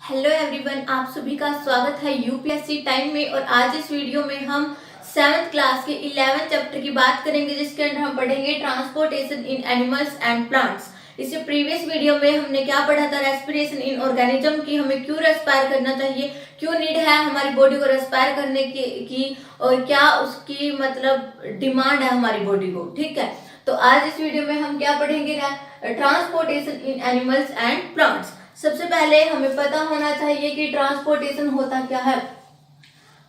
Hello everyone, आप सभी का स्वागत है यूपीएससी टाइम में। और आज इस वीडियो में हम 7th क्लास के 11th चैप्टर की बात करेंगे, जिसके अंदर हम पढ़ेंगे transportation in animals and plants. इससे प्रीवियस वीडियो में हमने क्या पढ़ा था, रेस्पिरेशन इन ऑर्गेनिज्म की, हमें क्यों रेस्पायर करना चाहिए, क्यों नीड है हमारी बॉडी को रेस्पायर करने की और क्या उसकी मतलब डिमांड है हमारी बॉडी को। ठीक है, तो आज इस वीडियो में हम क्या पढ़ेंगे, transportation in animals and plants. सबसे पहले हमें पता होना चाहिए कि ट्रांसपोर्टेशन होता क्या है।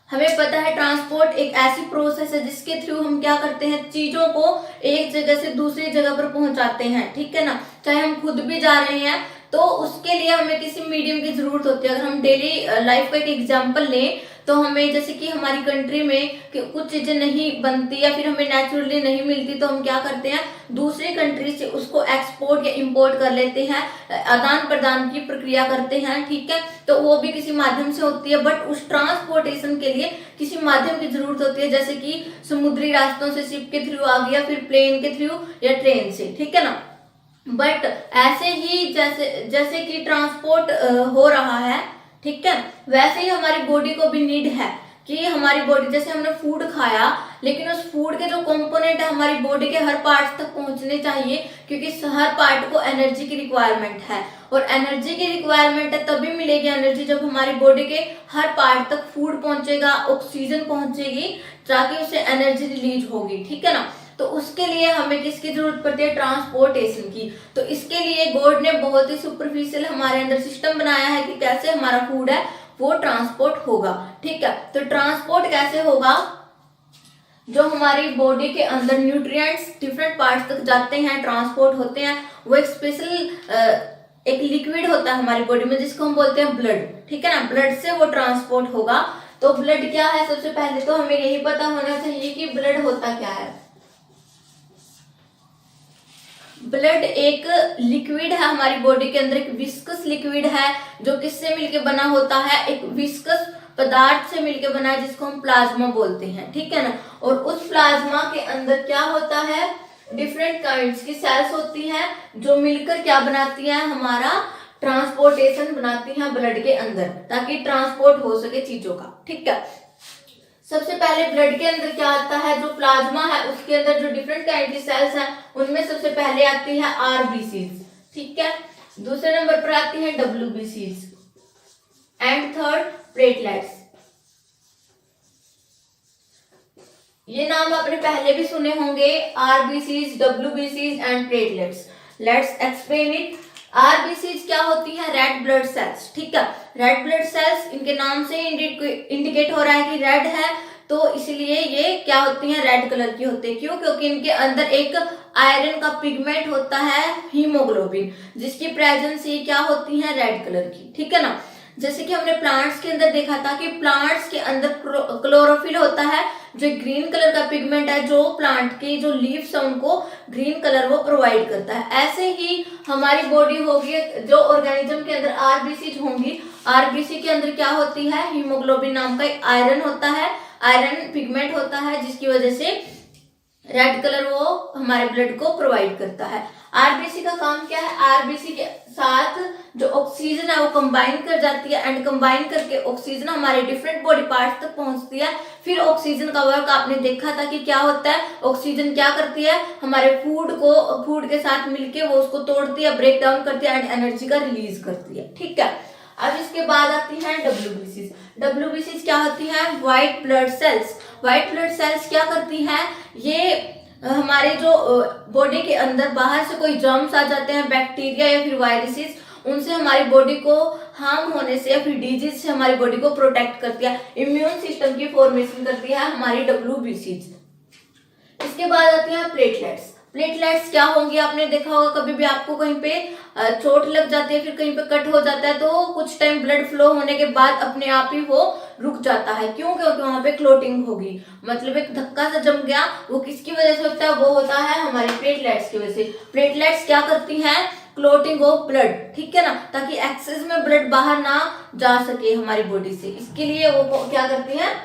हमें पता है ट्रांसपोर्ट एक ऐसी प्रोसेस है जिसके थ्रू हम क्या करते हैं, चीजों को एक जगह से दूसरी जगह पर पहुंचाते हैं। ठीक है ना, चाहे हम खुद भी जा रहे हैं तो उसके लिए हमें किसी मीडियम की जरूरत होती है। अगर हम डेली लाइफ का एक एग्जांपल लें तो हमें जैसे कि हमारी कंट्री में कुछ चीजें नहीं बनती या फिर हमें नेचुरली नहीं मिलती, तो हम क्या करते हैं, दूसरी कंट्री से उसको एक्सपोर्ट या इंपोर्ट कर लेते हैं, आदान प्रदान की प्रक्रिया करते हैं। ठीक है, तो वो भी किसी माध्यम से होती है, बट उस ट्रांसपोर्टेशन के लिए किसी माध्यम की जरूरत होती है, जैसे कि समुद्री रास्तों से शिप के थ्रू आ गया, फिर प्लेन के थ्रू या ट्रेन से। ठीक है ना, बट ऐसे ही जैसे कि ट्रांसपोर्ट हो रहा है, ठीक है, वैसे ही हमारी बॉडी को भी नीड है कि हमारी बॉडी, जैसे हमने फूड खाया लेकिन उस फूड के जो कंपोनेंट है हमारी बॉडी के हर पार्ट तक पहुंचने चाहिए, क्योंकि हर पार्ट को एनर्जी की रिक्वायरमेंट है। और एनर्जी की रिक्वायरमेंट है तभी मिलेगी एनर्जी जब हमारी बॉडी के हर पार्ट तक फूड पहुंचेगा, ऑक्सीजन पहुंचेगी, ताकि उससे एनर्जी रिलीज होगी। ठीक है ना, तो उसके लिए हमें किसकी जरूरत पड़ती है, ट्रांसपोर्टेशन की। तो इसके लिए गॉड ने बहुत ही सुपरफिशियल हमारे अंदर सिस्टम बनाया है कि कैसे हमारा फूड है वो ट्रांसपोर्ट होगा। ठीक है, तो ट्रांसपोर्ट कैसे होगा, जो हमारी बॉडी के अंदर न्यूट्रिएंट्स डिफरेंट पार्ट्स तक जाते हैं, ट्रांसपोर्ट होते हैं। वो एक स्पेशल एक लिक्विड होता है हमारी बॉडी में जिसको हम बोलते हैं ब्लड। ठीक है ना, ब्लड से वो ट्रांसपोर्ट होगा। तो ब्लड क्या है, सबसे पहले तो हमें यही पता होना चाहिए कि ब्लड होता क्या है। ब्लड एक लिक्विड है हमारी बॉडी के अंदर, एक विस्कस लिक्विड है जो किससे मिलके बना होता है, एक विस्कस पदार्थ से मिलके बना है जिसको हम प्लाज्मा बोलते हैं। ठीक है ना, और उस प्लाज्मा के अंदर क्या होता है, डिफरेंट काइंड्स की सेल्स होती हैं जो मिलकर क्या बनाती हैं, हमारा ट्रांसपोर्टेशन बनाती हैं ब्लड के अंदर, ताकि ट्रांसपोर्ट हो सके चीजों का। ठीक है, सबसे पहले ब्लड के अंदर क्या आता है, जो प्लाज्मा है उसके अंदर जो डिफरेंट काइंड की सेल्स हैं उनमें सबसे पहले आती है आरबीसीज। ठीक है, दूसरे नंबर पर आती है डब्ल्यूबीसीज एंड थर्ड प्लेटलेट्स। ये नाम आपने पहले भी सुने होंगे, आरबीसीज, डब्ल्यूबीसीज and platelets. Let's explain it. RBCs क्या होती है, रेड ब्लड सेल्स। ठीक है, रेड ब्लड सेल्स, इनके नाम से इंडिकेट हो रहा है कि रेड है, तो इसलिए ये क्या होती हैं, रेड कलर की होती है। क्यों, क्योंकि इनके अंदर एक आयरन का पिगमेंट होता है हीमोग्लोबिन, जिसकी प्रेजेंस ये क्या होती है, रेड कलर की। ठीक है ना, जैसे कि हमने प्लांट्स के अंदर देखा था कि प्लांट्स के अंदर क्लोरोफिल होता है, जो ग्रीन कलर का पिगमेंट है, जो प्लांट की जो लीव्स है उनको ग्रीन कलर वो प्रोवाइड करता है। ऐसे ही हमारी बॉडी होगी, जो ऑर्गेनिज्म के अंदर आरबीसी होंगी, आरबीसी के अंदर क्या होती है, हीमोग्लोबिन नाम का एक आयरन होता है, आयरन पिगमेंट होता है, जिसकी वजह से रेड कलर वो हमारे ब्लड को प्रोवाइड करता है। आरबीसी का काम क्या है, आरबीसी के साथ जो ऑक्सीजन है वो कंबाइन कर जाती है, एंड कंबाइन करके ऑक्सीजन हमारे डिफरेंट बॉडी पार्ट्स तक पहुंचती है। फिर ऑक्सीजन का वर्क आपने देखा था कि क्या होता है, ऑक्सीजन क्या करती है, हमारे फूड के साथ मिलके वो उसको तोड़ती है, ब्रेक डाउन करती है एंड एनर्जी का रिलीज करती है। ठीक है, अब इसके बाद आती है डब्ल्यूबीसीज। डब्ल्यूबीसीज क्या होती है, white blood cells. White blood cells क्या करती हैं, ये हमारे जो बॉडी के अंदर बाहर से कोई जर्म्स आ जाते हैं, बैक्टीरिया या फिर वायरसेस, उनसे हमारी बॉडी को हार्म होने से या फिर डिजीज से हमारी बॉडी को प्रोटेक्ट करती है, इम्यून सिस्टम की फॉर्मेशन करती है हमारी डब्ल्यूबीसीज। इसके बाद आती है प्लेटलेट्स। प्लेटलेट्स क्या होंगी, आपने देखा होगा कभी भी आपको कहीं पे चोट लग जाती है, फिर कहीं पे कट हो जाता है, तो कुछ टाइम ब्लड फ्लो होने के बाद अपने आप ही वो रुक जाता है। क्यों, क्योंकि वहां पे क्लोटिंग होगी, मतलब एक धक्का सा जम गया, वो किसकी वजह से होता है, वो होता है हमारी प्लेटलेट्स की वजह से। प्लेटलेट्स क्या करती हैं, क्लोटिंग ऑफ ब्लड। ठीक है ना, ताकि एक्सेस में ब्लड बाहर ना जा सके हमारी बॉडी से, इसके लिए वो क्या करती हैं,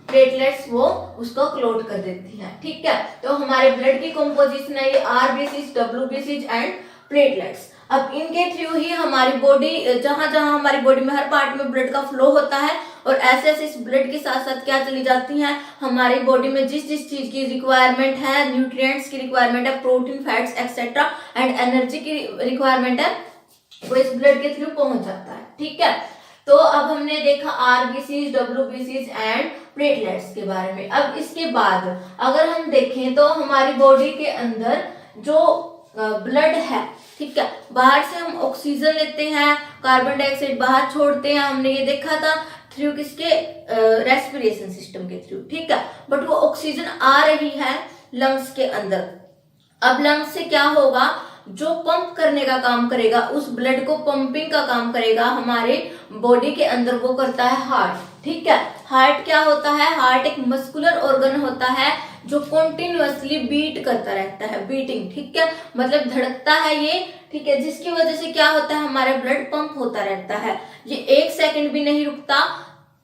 प्लेटलेट्स वो उसको क्लोट कर देती है। ठीक है, तो हमारे ब्लड की कंपोजिशन है ये आरबीसीज, डब्ल्यूबीसीज एंड प्लेटलेट्स। अब इनके थ्रू ही हमारी बॉडी, जहां जहां हमारी बॉडी में हर पार्ट में ब्लड का फ्लो होता है, और ऐसे ऐसे इस ब्लड के साथ साथ क्या चली जाती हैं हमारी बॉडी में जिस जिस चीज की रिक्वायरमेंट है, न्यूट्रिएंट्स की रिक्वायरमेंट है, protein, fats etcetera and energy की रिक्वायरमेंट है, वो इस ब्लड के थ्रू पहुंच जाता है। ठीक है, तो अब हमने देखा आरबीसीज, डब्ल्यूबीसीज एंड प्लेटलेट्स के बारे में। अब इसके बाद अगर हम देखें तो हमारी बॉडी के अंदर जो ब्लड है, ठीक है, बाहर से हम ऑक्सीजन लेते हैं, कार्बन डाइऑक्साइड बाहर छोड़ते हैं, हमने ये देखा था थ्रू किसके, रेस्पिरेशन सिस्टम के थ्रू। ठीक है, बट वो ऑक्सीजन आ रही है लंग्स के अंदर। अब लंग्स से क्या होगा, जो पंप करने का काम करेगा, उस ब्लड को पंपिंग का काम करेगा हमारे बॉडी के अंदर, वो करता है हार्ट। ठीक है, हार्ट क्या होता है, हार्ट एक मस्कुलर ऑर्गन होता है जो कॉन्टिन्यूअसली बीट करता रहता है, बीटिंग। ठीक है, मतलब धड़कता है ये। ठीक है, जिसकी वजह से क्या होता है, हमारा ब्लड पंप होता रहता है, ये 1 सेकंड भी नहीं रुकता।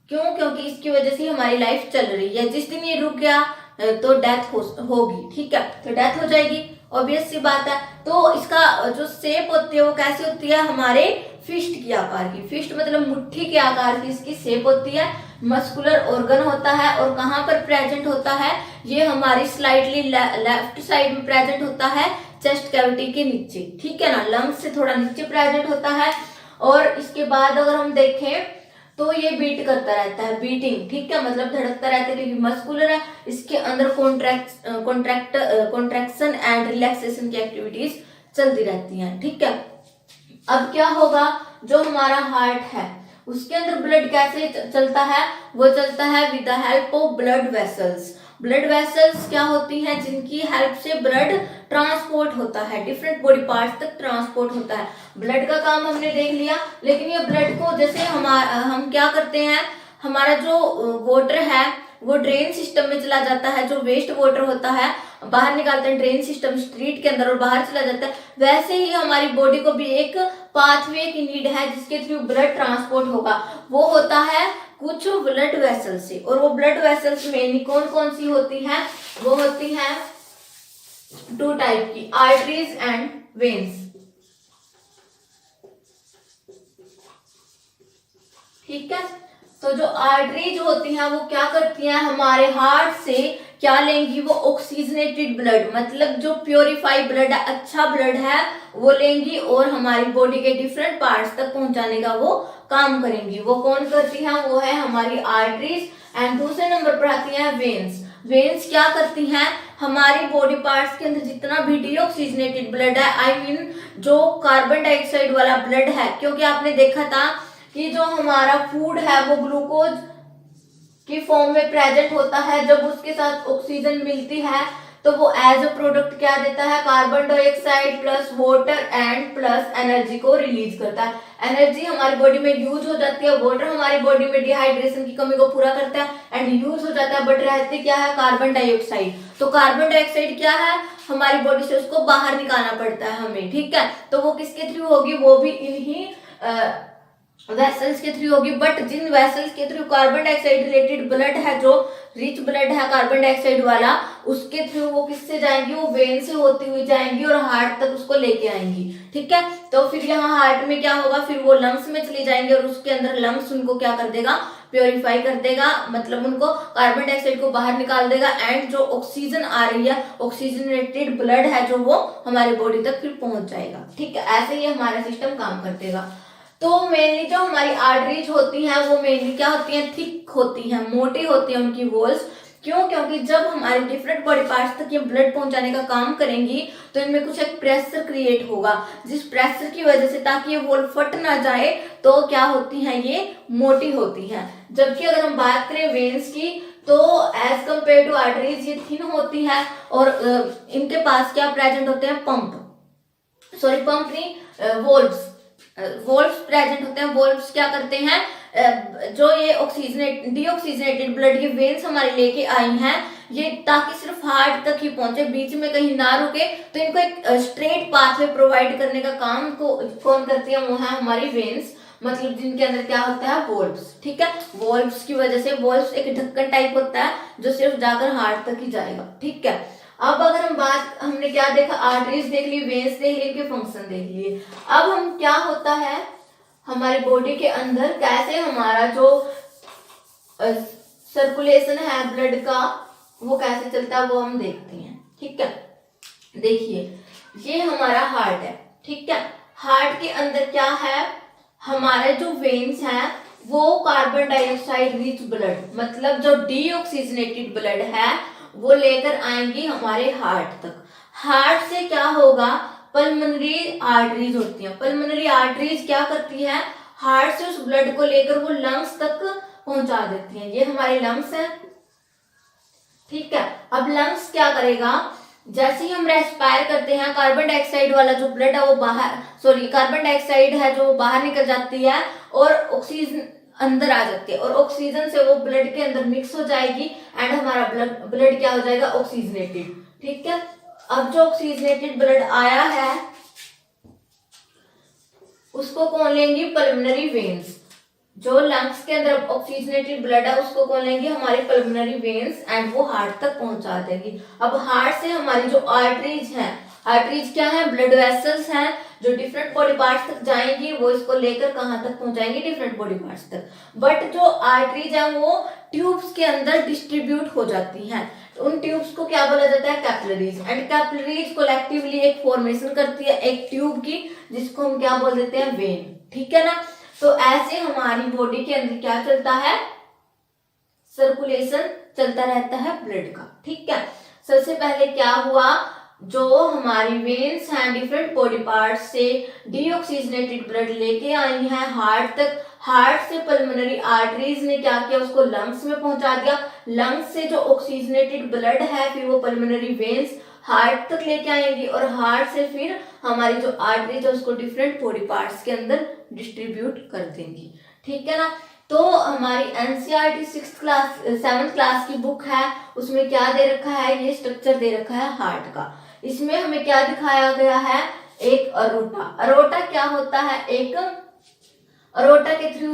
क्यों? क्योंकि इसकी वजह से हमारी लाइफ चल रही है। जिस दिन ये रुक गया तो डेथ होगी। ठीक है, तो डेथ हो जाएगी, ऑब्वियस सी बात है। तो इसका जो शेप होती है वो कैसी होती है, हमारे फिस्ट की आकार की। फिस्ट मतलब मुट्ठी के आकार की इसकी शेप होती है, मस्कुलर ऑर्गन होता है। और कहाँ पर प्रेजेंट होता है, ये हमारी स्लाइटली लेफ्ट साइड में प्रेजेंट होता है, चेस्ट कैविटी के नीचे। ठीक है ना, लंग्स से थोड़ा नीचे प्रेजेंट होता है। और इसके बाद अगर हम देखें तो ये बीट करता रहता है, बीटिंग। ठीक है, मतलब धड़कता रहता है क्योंकि मस्कुलर है। इसके अंदर कॉन्ट्रैक्शन एंड रिलैक्सेशन की एक्टिविटीज चलती रहती हैं। ठीक है, अब क्या होगा, जो हमारा हार्ट है उसके अंदर ब्लड कैसे चलता है, वो चलता है with the help of blood vessels. Blood vessels क्या होती हैं, जिनकी हेल्प से ब्लड ट्रांसपोर्ट होता है, डिफरेंट बॉडी पार्ट्स तक ट्रांसपोर्ट होता है। ब्लड का काम हमने देख लिया, लेकिन ये ब्लड को जैसे हम क्या करते हैं, हमारा जो वाटर है वो ड्रेन सिस्टम में चला जाता है, जो वेस्ट वाटर होता है बाहर निकालते हैं ड्रेन सिस्टम, स्ट्रीट के अंदर, और बाहर चला जाता है। वैसे ही हमारी बॉडी को भी एक पाथवे की नीड है जिसके थ्रू ब्लड ट्रांसपोर्ट होगा, वो होता है कुछ ब्लड वेसल से। और वो ब्लड वेसल्स मेनली कौन कौन सी होती हैं, वो होती हैं 2 टाइप की, आर्टरीज एंड वेन्स। ठीक है, तो जो आर्टरीज होती हैं वो क्या करती हैं, हमारे हार्ट से क्या लेंगी, वो ऑक्सीजनेटेड ब्लड, मतलब जो प्योरीफाई ब्लड है, अच्छा ब्लड है, वो लेंगी और हमारी बॉडी के डिफरेंट पार्ट्स तक पहुंचाने का वो काम करेंगी। वो कौन करती हैं, वो है हमारी आर्टरीज। एंड दूसरे नंबर पर आती हैं वेन्स। वेन्स क्या करती हैं, हमारी बॉडी पार्ट्स के अंदर जितना भी डीऑक्सीजनेटेड ब्लड है, आई मीन जो कार्बन डाइऑक्साइड वाला ब्लड है, क्योंकि आपने देखा था कि जो हमारा फूड है वो ग्लूकोज की फॉर्म में प्रेजेंट होता है, जब उसके साथ ऑक्सीजन मिलती है तो वो एज अ प्रोडक्ट क्या देता है, carbon dioxide plus water and plus energy को रिलीज करता है। एनर्जी हमारी बॉडी में यूज हो जाती है, वाटर हमारी बॉडी में डिहाइड्रेशन की कमी को पूरा करता है एंड यूज हो जाता है, बट रहती क्या है, कार्बन डाइऑक्साइड। तो कार्बन डाइऑक्साइड क्या है, हमारी बॉडी से उसको बाहर निकालना पड़ता है हमें। ठीक है, तो वो किसके थ्रू होगी, वो भी इन्हीं वेसल्स के थ्रू होगी। बट जिन वेसल्स के through carbon dioxide related blood है, जो रिच ब्लड है कार्बन डाइऑक्साइड वाला, उसके थ्रू वो किससे जाएंगी, वो वेन से होती हुई जाएंगी और हार्ट तक उसको लेके आएंगी। ठीक है, तो फिर यहाँ हार्ट में क्या होगा, फिर वो लंग्स में चली जाएंगे और उसके अंदर लंग्स उनको क्या कर देगा, प्योरीफाई कर देगा, मतलब उनको कार्बन डाइऑक्साइड को बाहर निकाल देगा। एंड जो ऑक्सीजन आ रही है, ऑक्सीजनेटेड ब्लड है जो, वो हमारी बॉडी तक फिर पहुंच जाएगा। ठीक है, ऐसे ही हमारा सिस्टम काम करतेगा। तो मेनली जो हमारी आर्टरीज होती हैं वो मेनली क्या होती हैं, थिक होती हैं, मोटी होती हैं उनकी वॉल्स। क्यों? क्योंकि जब हमारे डिफरेंट बॉडी पार्ट्स तक ये ब्लड पहुंचाने का काम करेंगी तो इनमें कुछ एक प्रेशर क्रिएट होगा, जिस प्रेशर की वजह से, ताकि ये वॉल फट ना जाए, तो क्या होती हैं, ये मोटी होती हैं। जबकि अगर हम बात करें वेन्स की, तो एज कम्पेयर टू आर्टरीज ये थिन होती है और इनके पास क्या प्रेजेंट होते हैं, पंप नहीं, वोल्व्स प्रेजेंट होते हैं। वोल्व्स क्या करते हैं, जो ये डीऑक्सीजनेटेड ब्लड की वेन्स हमारे लेके आई हैं, ये ताकि सिर्फ हार्ट तक ही पहुंचे, बीच में कहीं ना रुके, तो इनको एक स्ट्रेट पाथवे प्रोवाइड करने का काम कौन करती है, वो है हमारी वेन्स, मतलब जिनके अंदर क्या होता है, वोल्व्स। ठीक है, वोल्व्स की वजह से, वोल्व्स एक ढक्कन टाइप होता है जो सिर्फ जाकर हार्ट तक ही जाएगा। ठीक है, अब अगर हमने क्या देखा, आर्टरीज देख ली, वेन्स देख ली, इनके फंक्शन देख लिए। अब हम क्या होता है हमारी बॉडी के अंदर, कैसे हमारा जो सर्कुलेशन है ब्लड का वो कैसे चलता है वो हम देखते हैं। ठीक है, देखिए ये हमारा हार्ट है। ठीक है, हार्ट के अंदर क्या है, हमारे जो वेन्स हैं वो कार्बन डाइऑक्साइड रिच ब्लड, मतलब जो डीऑक्सीजनेटेड ब्लड है वो लेकर आएंगी हमारे हार्ट तक। हार्ट से क्या होगा, पल्मोनरी आर्टरीज होती हैं। पल्मोनरी आर्टरीज क्या करती है, हार्ट से उस ब्लड को लेकर वो लंग्स तक पहुंचा देती हैं। ये हमारे लंग्स हैं। ठीक है, अब लंग्स क्या करेगा, जैसे ही हम रेस्पायर करते हैं कार्बन डाइऑक्साइड वाला जो ब्लड है वो कार्बन डाइऑक्साइड है जो बाहर निकल जाती है और ऑक्सीजन अंदर आ जाती है, और ऑक्सीजन से वो ब्लड के अंदर मिक्स हो जाएगी एंड हमारा ब्लड क्या हो जाएगा, ऑक्सीजनेटेड। ठीक है, अब जो ऑक्सीजनेटेड ब्लड आया है उसको कौन लेंगी, पल्मोनरी वेन्स। जो लंग्स के अंदर ऑक्सीजनेटेड ब्लड है उसको कौन लेंगे, हमारे पल्मोनरी वेन्स, एंड वो हार्ट तक पहुंचा देगी। अब हार्ट से हमारी जो आर्टरीज है, आर्टरीज क्या है, ब्लड वेसल्स हैं जो डिफरेंट बॉडी पार्ट्स तक जाएंगी, वो इसको लेकर कहाँ तक पहुंचाएंगे, डिफरेंट बॉडी पार्ट्स तक। बट जो आर्टरीज है वो ट्यूब्स के अंदर डिस्ट्रीब्यूट हो जाती हैं। उन ट्यूब्स को क्या बोला जाता है, कैपिलरीज। एंड कैपिलरीज कोलेक्टिवली एक फॉर्मेशन करती है एक ट्यूब की, जिसको हम क्या बोल देते हैं, वेन। ठीक है ना, तो ऐसे हमारी बॉडी के अंदर क्या चलता है, सर्कुलेशन चलता रहता है ब्लड का। ठीक है, सबसे पहले क्या हुआ, जो हमारी वेन्स हैं डिफरेंट बॉडी पार्ट्स से डीऑक्सीजनेटेड ब्लड लेके आई हैं हार्ट तक। हार्ट से पल्मोनरी आर्टरीज ने क्या किया, उसको लंग्स में पहुंचा दिया। लंग्स से जो ऑक्सीजनेटेड ब्लड है फिर वो पल्मोनरी वेन्स हार्ट तक लेके आएंगी, और हार्ट से फिर हमारी जो आर्टरीज है उसको डिफरेंट बॉडी पार्ट्स के अंदर डिस्ट्रीब्यूट कर देंगी। ठीक है ना, तो हमारी एनसीईआरटी 7th क्लास की बुक है, उसमें क्या दे रखा है, ये स्ट्रक्चर दे रखा है हार्ट का। इसमें हमें क्या दिखाया गया है, एक अरोटा। अरोटा क्या होता है, एक अरोटा के थ्रू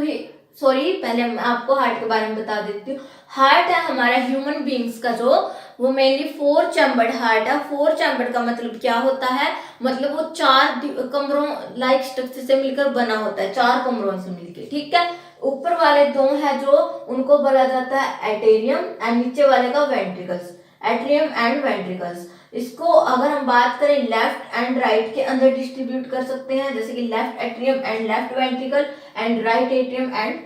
ही, पहले मैं आपको हार्ट के बारे में बता देती हूँ। हार्ट है हमारा ह्यूमन बींग्स का जो, वो मेनली 4 चैम्बर्ड हार्ट है। 4 चैम्बर्ड का मतलब क्या होता है, मतलब वो 4 कमरों लाइक स्ट्रक्चर से मिलकर बना होता है, 4 कमरों से मिलकर। ठीक है, ऊपर वाले 2 है जो, उनको बोला जाता है एटेरियम, एंड नीचे वाले का वेंट्रिकल्स, एट्रियम एंड वेंट्रिकल्स। इसको अगर हम बात करें लेफ्ट एंड राइट के अंदर डिस्ट्रीब्यूट कर सकते हैं, जैसे कि left atrium and left ventricle, and right atrium and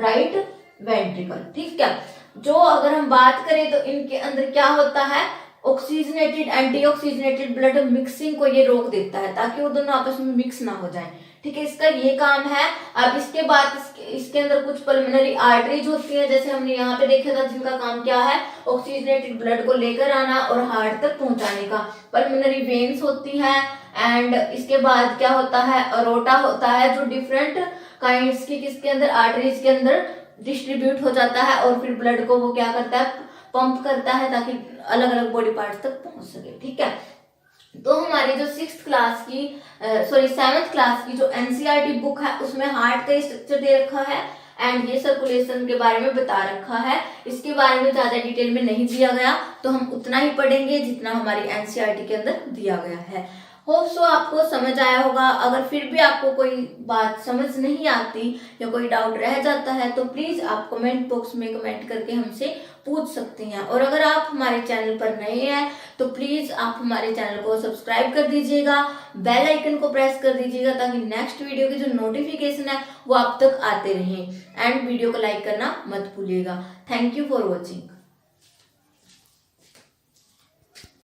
right ventricle. ठीक है, जो अगर हम बात करें तो इनके अंदर क्या होता है, oxygenated and deoxygenated blood mixing को ये रोक देता है, ताकि वो दोनों आपस में मिक्स ना हो जाए। ठीक है, इसका ये काम है। अब इसके बाद इसके अंदर कुछ पल्मोनरी आर्टरीज होती है, जैसे हमने यहाँ पे देखा था, जिनका काम क्या है, ऑक्सीजनेटेड ब्लड को लेकर आना और हार्ट तक पहुंचाने का। पल्मोनरी वेन्स होती हैं, एंड इसके बाद क्या होता है, अरोटा होता है, जो डिफरेंट काइंड्स की किसके अंदर, आर्टरीज के अंदर डिस्ट्रीब्यूट हो जाता है, और फिर ब्लड को वो क्या करता है, पंप करता है, ताकि अलग अलग बॉडी पार्ट्स तक पहुंच सके। ठीक है, तो हमारी जो 7th क्लास की जो एनसीईआरटी बुक है उसमें हार्ट का स्ट्रक्चर दे रखा है, एंड ये सर्कुलेशन के बारे में बता रखा है। इसके बारे में ज्यादा डिटेल में नहीं दिया गया, तो हम उतना ही पढ़ेंगे जितना हमारी एनसीईआरटी के अंदर दिया गया है। होप सो आपको समझ आया होगा। अगर फिर भी आपको कोई बात समझ नहीं आती या कोई डाउट रह जाता है तो प्लीज आप कमेंट बॉक्स में कमेंट करके हमसे पूछ सकते हैं। और अगर आप हमारे चैनल पर नए हैं तो प्लीज आप हमारे चैनल को सब्सक्राइब कर दीजिएगा, बेल आइकन को प्रेस कर दीजिएगा, ताकि नेक्स्ट वीडियो की जो नोटिफिकेशन है वो आप तक आते रहें। एंड वीडियो को लाइक करना मत भूलिएगा। Thank you for watching.